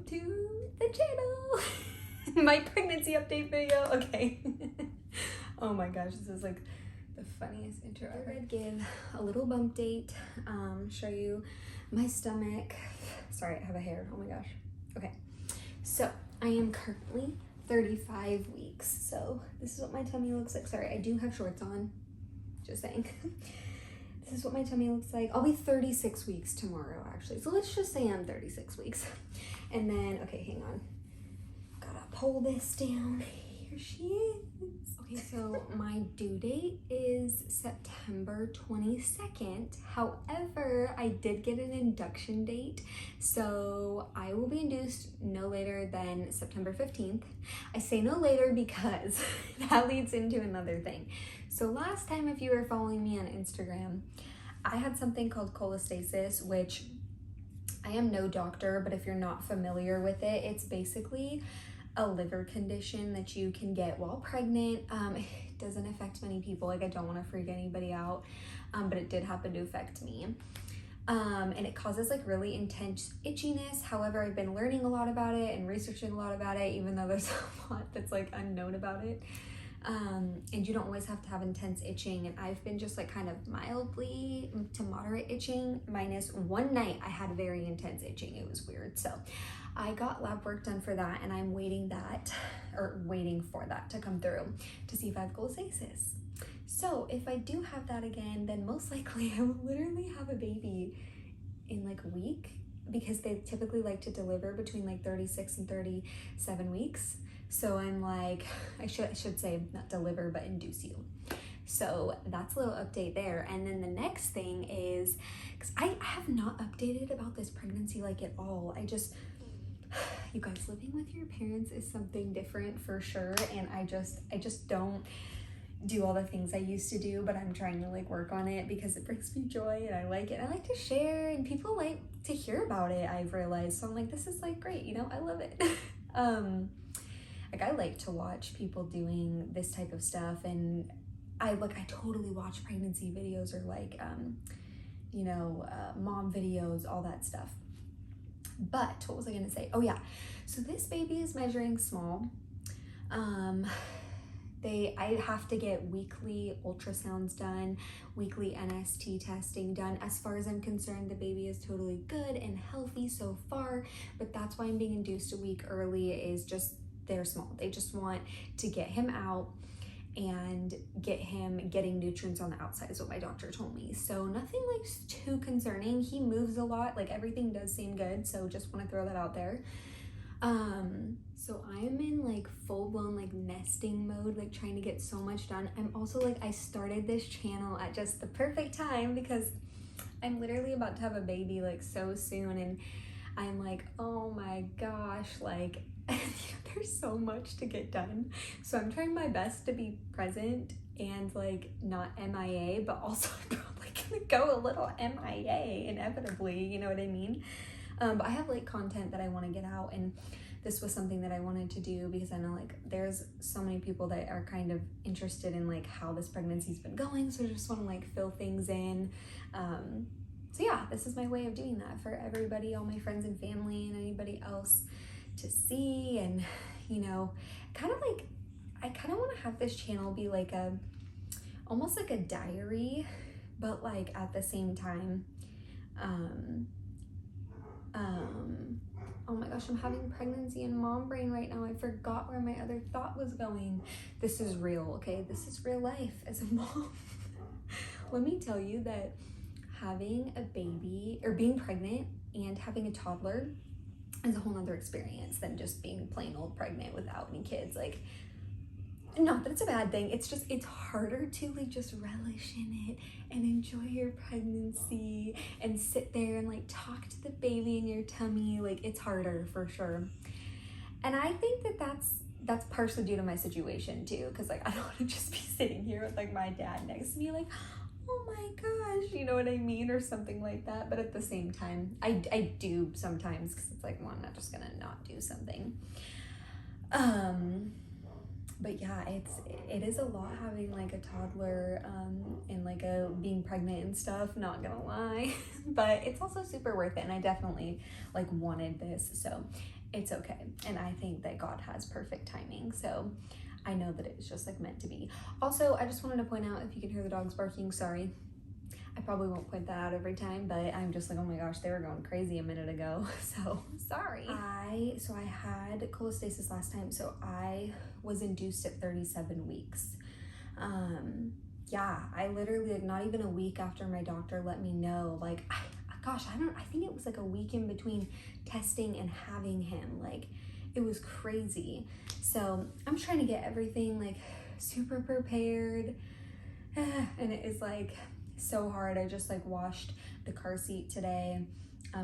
welcome to the channel. My pregnancy update video. Okay. Oh my gosh, this is like the funniest intro ever. I'd give a little bump date, show you my stomach. Sorry, I have a hair. Oh my gosh. Okay, so I am currently 35 weeks. So this is what my tummy looks like. Sorry, I do have shorts on, just saying. This is what my tummy looks like. I'll be 36 weeks tomorrow, actually. So let's just say I'm 36 weeks. And then, okay, hang on. Gotta pull this down. Here she is. Okay, so my due date is September 22nd. However, I did get an induction date. So I will be induced no later than September 15th. I say no later because that leads into another thing. So last time, if you were following me on Instagram, I had something called cholestasis, which I am no doctor, but if you're not familiar with it, it's basically a liver condition that you can get while pregnant. It doesn't affect many people. Like, I don't want to freak anybody out, but it did happen to affect me. And it causes like really intense itchiness. However, I've been learning a lot about it and researching a lot about it, even though there's a lot that's like unknown about it. And you don't always have to have intense itching, and I've been just like kind of mildly to moderate itching, minus one night I had very intense itching. It was weird. So I got lab work done for that, and I'm waiting for that to come through to see if I have cholestasis. So if I do have that again, then most likely I will literally have a baby in like a week, because they typically like to deliver between like 36 and 37 weeks. So I'm like, I should say not deliver, but induce you. So that's a little update there. And then the next thing is, because I have not updated about this pregnancy like at all. You guys, living with your parents is something different for sure. And I just don't do all the things I used to do, but I'm trying to like work on it because it brings me joy and I like it. I like to share and people like to hear about it, I've realized. So I'm like, this is like great, you know, I love it. Like, I like to watch people doing this type of stuff, and I totally watch pregnancy videos or like, mom videos, all that stuff. But what was I gonna say? Oh yeah, so this baby is measuring small. I have to get weekly ultrasounds done, weekly NST testing done. As far as I'm concerned, the baby is totally good and healthy so far, but that's why I'm being induced a week early, is just they're small. They just want to get him out and get him getting nutrients on the outside is what my doctor told me. So nothing like too concerning. He moves a lot, like everything does seem good. So just want to throw that out there. So I am in like full-blown like nesting mode, like trying to get so much done. I'm also like, I started this channel at just the perfect time because I'm literally about to have a baby like so soon, and I'm like, oh my gosh, like there's so much to get done. So I'm trying my best to be present and like not MIA, but also I'm probably gonna go a little MIA inevitably, you know what I mean? But I have like content that I want to get out, and this was something that I wanted to do because I know like there's so many people that are kind of interested in like how this pregnancy's been going. So I just want to like fill things in. So yeah, this is my way of doing that for everybody, all my friends and family and anybody else to see. And you know, kind of like, I kind of want to have this channel be like almost like a diary, but like at the same time, oh my gosh, I'm having pregnancy and mom brain right now. I forgot where my other thought was going. This is real, okay? This is real life as a mom. Let me tell you that having a baby or being pregnant and having a toddler is a whole nother experience than just being plain old pregnant without any kids. Like, not that it's a bad thing, it's just, it's harder to like just relish in it and enjoy your pregnancy and sit there and like talk to the baby in your tummy. Like, it's harder for sure. And I think that that's partially due to my situation too, because like I don't want to just be sitting here with like my dad next to me like, oh my gosh, you know what I mean, or something like that. But at the same time, I do sometimes, because it's like, well, I'm not just gonna not do something. But yeah, it is a lot having like a toddler and like being pregnant and stuff, not gonna lie. But it's also super worth it, and I definitely like wanted this. So it's okay. And I think that God has perfect timing. So I know that it was just like meant to be. Also, I just wanted to point out, if you can hear the dogs barking, sorry. I probably won't point that out every time, but I'm just like, oh my gosh, they were going crazy a minute ago. So sorry. I had cholestasis last time. So I was induced at 37 weeks. Yeah, I literally, like, not even a week after my doctor let me know, like, I think it was like a week in between testing and having him. Like, it was crazy. So I'm trying to get everything like super prepared. And it is like so hard. I just like washed the car seat today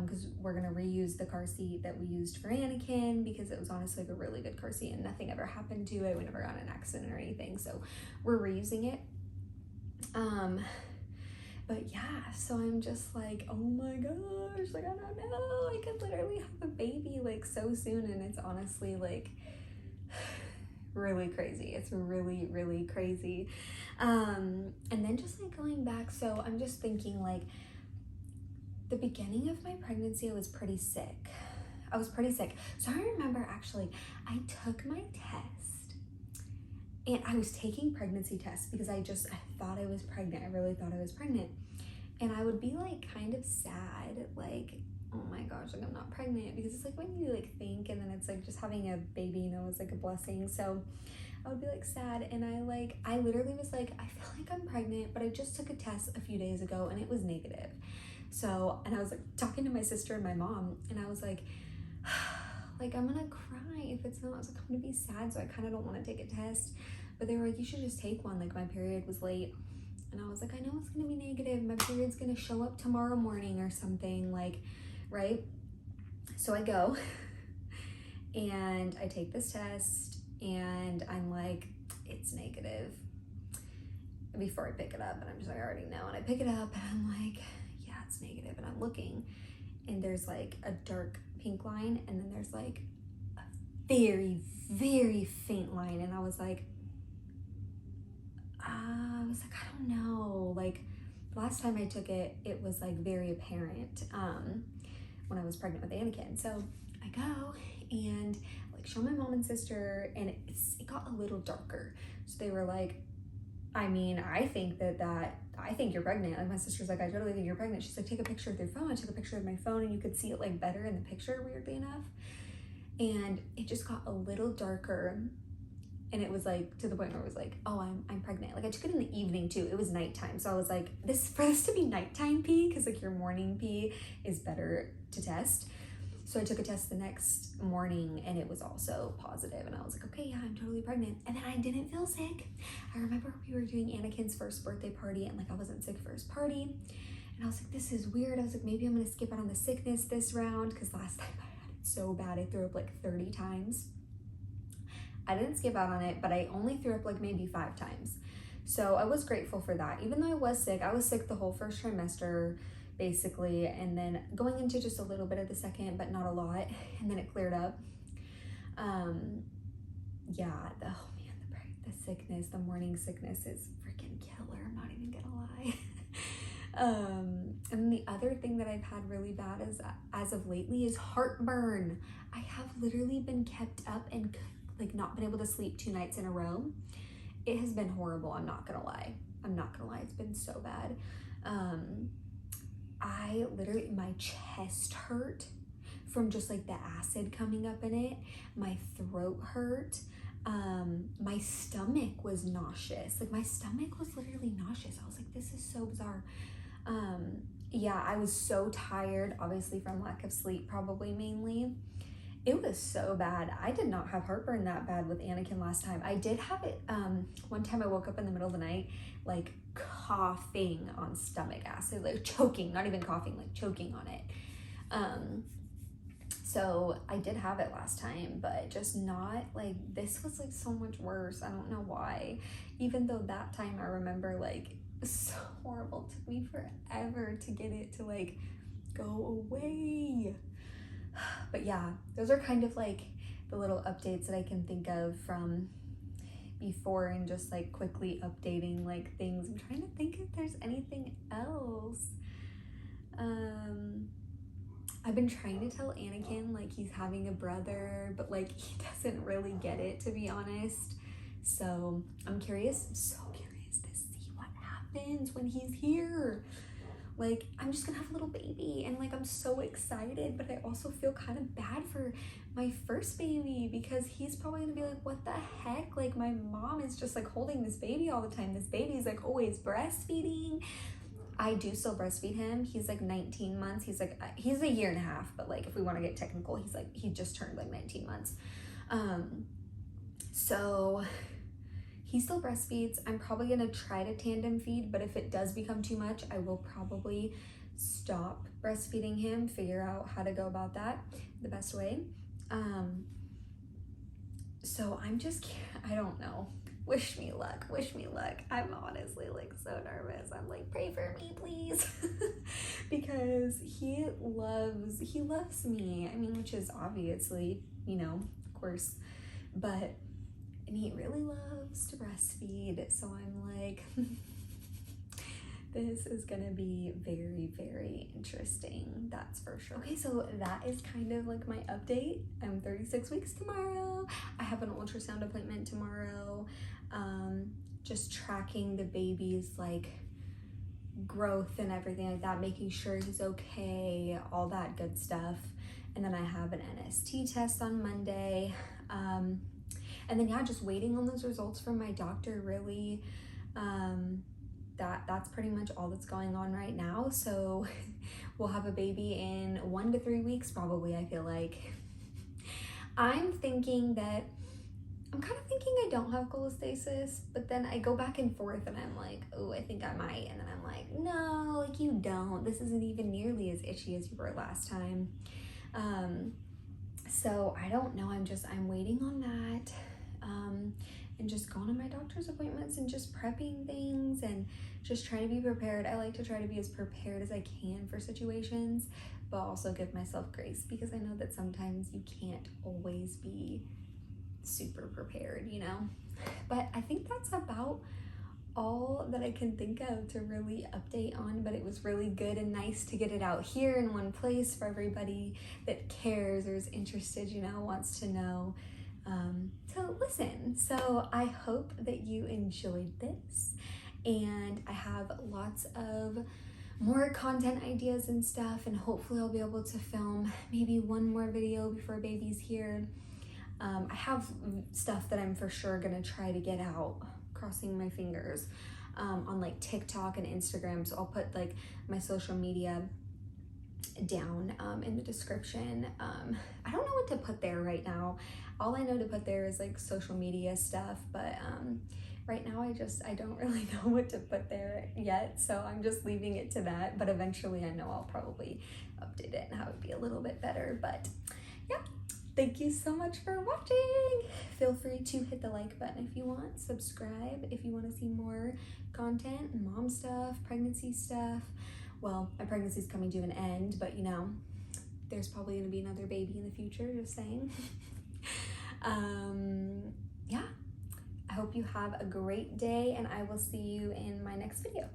because we're gonna reuse the car seat that we used for Anakin, because it was honestly like a really good car seat and nothing ever happened to it. We never got in an accident or anything, so we're reusing it. But yeah, so I'm just like, oh my gosh, like, I don't know, I could literally have a baby like so soon, and it's honestly like really crazy. It's really, really crazy. And then just like going back, so I'm just thinking, like, the beginning of my pregnancy, I was pretty sick. So I remember actually, I took my test, and I was taking pregnancy tests because I thought I was pregnant. I really thought I was pregnant. And I would be like kind of sad, like, oh my gosh, like I'm not pregnant, because it's like when you like think, and then it's like just having a baby, you know, is like a blessing. So I would be like sad, and I literally was like, I feel like I'm pregnant, but I just took a test a few days ago and it was negative. So, and I was like talking to my sister and my mom, and I was like, like, I'm gonna cry if it's not. I was like, I'm gonna be sad, so I kind of don't want to take a test. But they were like, you should just take one. Like, my period was late. And I was like, I know it's gonna be negative. My period's gonna show up tomorrow morning or something, like, right? So I go and I take this test, and I'm like, it's negative before I pick it up. And I'm just like, I already know. And I pick it up, and I'm like, yeah, it's negative. And I'm looking, and there's like a dark pink line, and then there's like a very, very faint line. And I was like, I don't know. Like, the last time I took it, it was like very apparent when I was pregnant with Anakin. So I go and like show my mom and sister, and it got a little darker. So they were like, I mean, I think you're pregnant. Like, my sister's like, I totally think you're pregnant. She's like, take a picture with your phone. I took a picture with my phone, and you could see it like better in the picture, weirdly enough. And it just got a little darker. And it was like to the point where it was like, oh, I'm pregnant. Like, I took it in the evening too. It was nighttime. So I was like, for this to be nighttime pee, because like your morning pee is better to test. So I took a test the next morning, and it was also positive. And I was like, okay, yeah, I'm totally pregnant. And then I didn't feel sick. I remember we were doing Anakin's first birthday party, and like I wasn't sick for his party. And I was like, this is weird. I was like, maybe I'm gonna skip out on the sickness this round, because last time I had it so bad. I threw up like 30 times. I didn't skip out on it, but I only threw up like maybe 5 times. So I was grateful for that. Even though I was sick the whole first trimester, basically, and then going into just a little bit of the second, but not a lot, and then it cleared up. Yeah, the sickness, the morning sickness is freaking killer. I'm not even gonna lie. And the other thing that I've had really bad as of lately is heartburn. I have literally been kept up and like not been able to sleep 2 nights in a row. It has been horrible. I'm not gonna lie. It's been so bad. I literally, my chest hurt from just like the acid coming up in it. My throat hurt. My stomach was nauseous. Like, my stomach was literally nauseous. I was like, this is so bizarre. Yeah, I was so tired, obviously from lack of sleep, probably mainly. It was so bad. I did not have heartburn that bad with Anakin last time. I did have it one time. I woke up in the middle of the night like coughing on stomach acid, like choking, not even coughing, like choking on it. So I did have it last time, but just not like, this was like so much worse. I don't know why. Even though that time I remember like it was so horrible. It took me forever to get it to like go away. But yeah, those are kind of like the little updates that I can think of from before, and just like quickly updating like things. I'm trying to think if there's anything else. I've been trying to tell Anakin like he's having a brother, but like he doesn't really get it, to be honest. So I'm so curious to see what happens when he's here. Like, I'm just gonna have a little baby, and like I'm so excited, but I also feel kind of bad for my first baby because he's probably gonna be like, what the heck? Like, my mom is just like holding this baby all the time. This baby's like always breastfeeding. I do still breastfeed him. He's like 19 months. He's a year and a half, but like if we want to get technical, he just turned like 19 months. So he still breastfeeds. I'm probably gonna try to tandem feed, but if it does become too much, I will probably stop breastfeeding him, figure out how to go about that the best way. So I don't know. Wish me luck. I'm honestly like so nervous. I'm like, pray for me, please. Because he loves me. I mean, which is obviously, of course, but and he really loves to breastfeed. So I'm like, this is gonna be very, very interesting, that's for sure. Okay, so that is kind of like my update. I'm 36 weeks tomorrow. I have an ultrasound appointment tomorrow. Just tracking the baby's like growth and everything like that, making sure he's okay, all that good stuff. And then I have an NST test on Monday. And then yeah, just waiting on those results from my doctor, really. That's pretty much all that's going on right now. So we'll have a baby in 1 to 3 weeks probably, I feel like. I'm kind of thinking I don't have cholestasis, but then I go back and forth and I'm like, oh, I think I might. And then I'm like, no, like you don't. This isn't even nearly as itchy as you were last time. So I don't know. I'm waiting on that. And just going to my doctor's appointments and just prepping things and just trying to be prepared. I like to try to be as prepared as I can for situations, but also give myself grace because I know that sometimes you can't always be super prepared, But I think that's about all that I can think of to really update on, but it was really good and nice to get it out here in one place for everybody that cares or is interested, wants to know. So listen, so I hope that you enjoyed this, and I have lots of more content ideas and stuff, and hopefully I'll be able to film maybe one more video before baby's here. I have stuff that I'm for sure gonna try to get out, crossing my fingers, on like TikTok and Instagram. So I'll put like my social media down in the description. I don't know what to put there right now. All I know to put there is like social media stuff, but right now I don't really know what to put there yet, so I'm just leaving it to that. But eventually I know I'll probably update it and have it be a little bit better. But yeah, thank you so much for watching. Feel free to hit the like button if you want, subscribe if you want to see more content, mom stuff, pregnancy stuff. Well, my pregnancy's coming to an end, but there's probably gonna be another baby in the future, just saying. Yeah, I hope you have a great day, and I will see you in my next video.